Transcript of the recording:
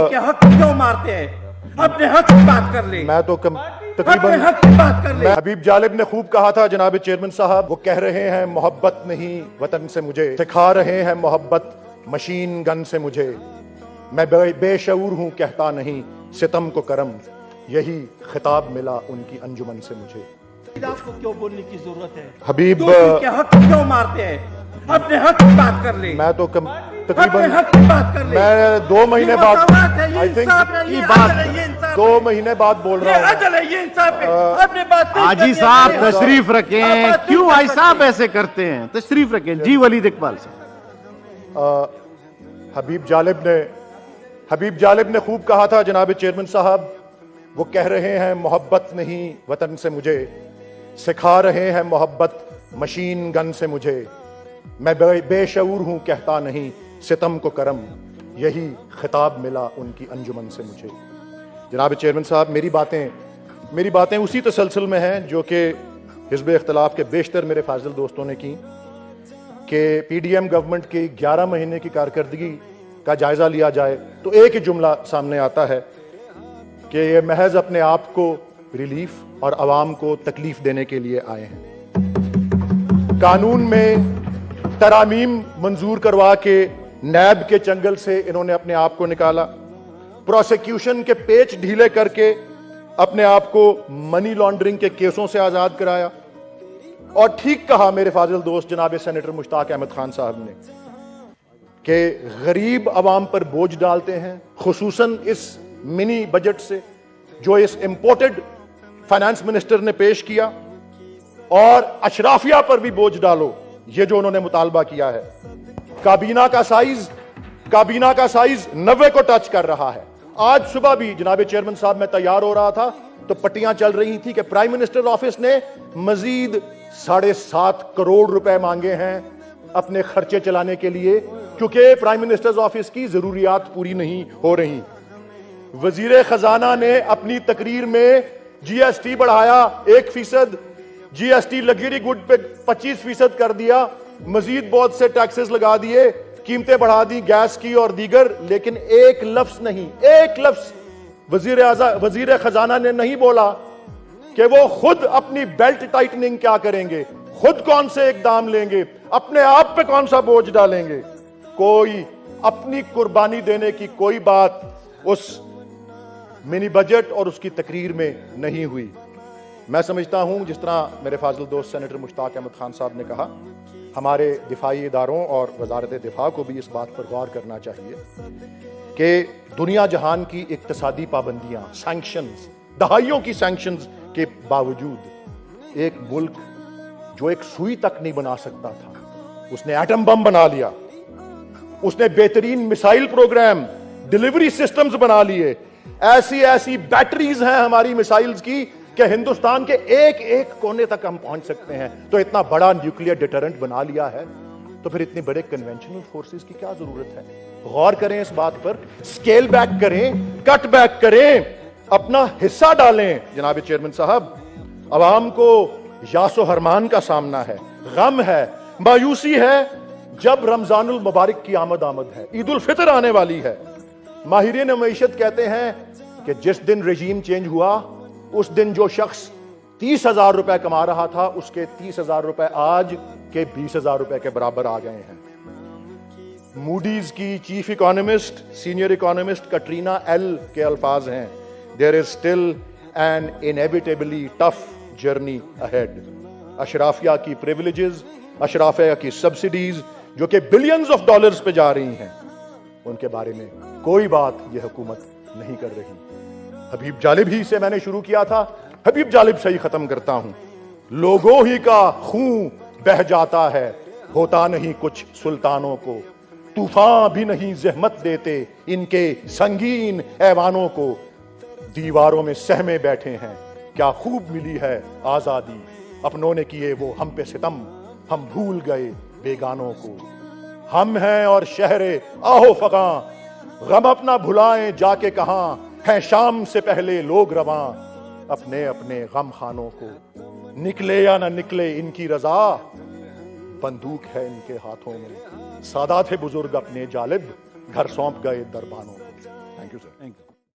के हक क्यों मारते हैं? अपने हक की बात कर ले। मैं तो अपने तकरीबन हक की बात कर ले। हबीब जालिब ने खूब कहा था जनाब चेयरमैन साहब, वो कह रहे हैं मोहब्बत नहीं वतन से मुझे, सिखा रहे हैं मोहब्बत मशीन गन से मुझे, मैं बेशऊर हूं कहता नहीं सितम को करम, यही खिताब मिला उनकी अंजुमन से मुझे। आपको क्यों बोलने की जरूरत है? हबीब दूसरे के हक क्यों मारते हैं? अपने हक की बात कर ले। मैं तो अपने तकरीबन हक की बात कर ले। मैं 2 महीने बाद आई थिंक की बात 2 महीने बाद बोल रहा हूँ। अदल है, ये इंसाफ है। अपने बात हाजी साहब तशरीफ रखें, क्यों भाई साहब ऐसे करते हैं? तशरीफ रखें जी। वलीद इकबाल साहब। हबीब जालिब ने खूब कहा था जनाब चेयरमैन साहब, वो कह रहे हैं मोहब्बत नहीं वतन से मुझे, सिखा रहे हैं मोहब्बत मशीन गन से मुझे, मैं बेशऊर हूं कहता नहीं सितम को करम, यही खिताब मिला उनकी अंजुमन से मुझे। जनाब चेयरमैन साहब, मेरी बातें उसी तसलसल में हैं जो कि हिज़्ब इख्तिलाफ के बेशतर मेरे फाजिल दोस्तों ने की, कि पीडीएम गवर्नमेंट की 11 महीने की कारकर्दगी का जायजा लिया जाए तो एक ही जुमला सामने आता है कि ये महज अपने आप को रिलीफ और आवाम को तकलीफ देने के लिए आए हैं। कानून में तरामीम मंजूर करवा के नैब के चंगल से इन्होंने अपने आप को निकाला, प्रोसिक्यूशन के पेच ढीले करके अपने आप को मनी लॉन्ड्रिंग के केसों से आजाद कराया। और ठीक कहा मेरे फाजिल दोस्त जनाब सेनेटर मुश्ताक अहमद खान साहब ने कि गरीब आवाम पर बोझ डालते हैं, खुसूसन इस मिनी बजट से जो इस इंपोर्टेड फाइनेंस मिनिस्टर ने पेश किया, और अशराफिया पर भी बोझ डालो, ये जो उन्होंने मुतालबा किया है। काबीना का साइज 90 को टच कर रहा है। आज सुबह भी जनाब चेयरमैन साहब मैं तैयार हो रहा था तो पट्टियां चल रही थी कि प्राइम मिनिस्टर ऑफिस ने मजीद 7.5 करोड़ रुपए मांगे हैं अपने खर्चे चलाने के लिए, क्योंकि प्राइम मिनिस्टर्स ऑफिस की जरूरियात पूरी नहीं हो रही। वजीर खजाना ने अपनी तकरीर में जीएसटी बढ़ाया 1%, जीएसटी लग्जरी गुड पे 25% कर दिया, मजीद बहुत से टैक्सेस लगा दिए, कीमतें बढ़ा दी गैस की और दीगर, लेकिन एक लफ्ज वजीर खजाना ने नहीं बोला कि वो खुद अपनी बेल्ट टाइटनिंग क्या करेंगे, खुद कौन से इकदाम लेंगे, अपने आप पे कौन सा बोझ डालेंगे। कोई अपनी कुर्बानी देने की कोई बात उस मिनी बजट और उसकी तकरीर में नहीं हुई। मैं समझता हूं, जिस तरह मेरे फाजिल दोस्त सेनेटर मुश्ताक अहमद खान साहब ने कहा, हमारे दिफाई इदारों और वजारत दिफा को भी इस बात पर गौर करना चाहिए कि दुनिया जहान की इक्तसादी पाबंदियां, सैंक्शंस, दहाइयों की सैंक्शंस के बावजूद एक मुल्क जो एक सुई तक नहीं बना सकता था, उसने एटम बम बना लिया, उसने बेहतरीन मिसाइल प्रोग्राम, डिलीवरी सिस्टम्स बना लिए, ऐसी बैटरीज हैं हमारी मिसाइल्स की कि हिंदुस्तान के एक कोने तक हम पहुंच सकते हैं। तो इतना बड़ा न्यूक्लियर डिटरेंट बना लिया है, तो फिर इतने बड़े कन्वेंशनल फोर्सेस की क्या जरूरत है? गौर करें इस बात पर, स्केल बैक करें, कट बैक करें, अपना हिस्सा डालें। जनाब चेयरमैन साहब, अवाम को यासो हरमान का सामना है, गम है, मायूसी है। जब रमजानुल मुबारक की आमद है, ईद उल फितर आने वाली है, माहिरीन मईशत कहते हैं कि जिस दिन रजीम चेंज हुआ उस दिन जो शख्स 30,000 रुपए कमा रहा था, उसके 30,000 रुपए आज के 20,000 रुपए के बराबर आ गए हैं। मूडीज की chief economist, senior economist Katrina Ell के अल्फाज हैं, there is still an inevitably tough journey ahead. अशराफिया की प्रिविलेजेस, अशराफिया की सब्सिडीज जो कि बिलियंस ऑफ डॉलर्स पे जा रही हैं, उनके बारे में कोई बात यह हुकूमत नहीं कर रही। हबीब जालिब ही से मैंने शुरू किया था, हबीब जालिब से ही खत्म करता हूं। लोगों ही का खून बह जाता है, होता नहीं कुछ सुल्तानों को, तूफान भी नहीं जहमत देते इनके संगीन ऐवानों को, दीवारों में सहमे बैठे हैं, क्या खूब मिली है आजादी, अपनों ने किए वो हम पे सितम, हम भूल गए बेगानों को। हम हैं और शहरे आहो फगां, गम अपना भुलाएं जाके कहां, हैं शाम से पहले लोग रवां, अपने अपने गम खानों को। निकले या ना निकले इनकी रजा, बंदूक है इनके हाथों में। सादा थे बुजुर्ग अपने जालिब, घर सौंप गए दरबानों को। Thank you. You sir. Thank you.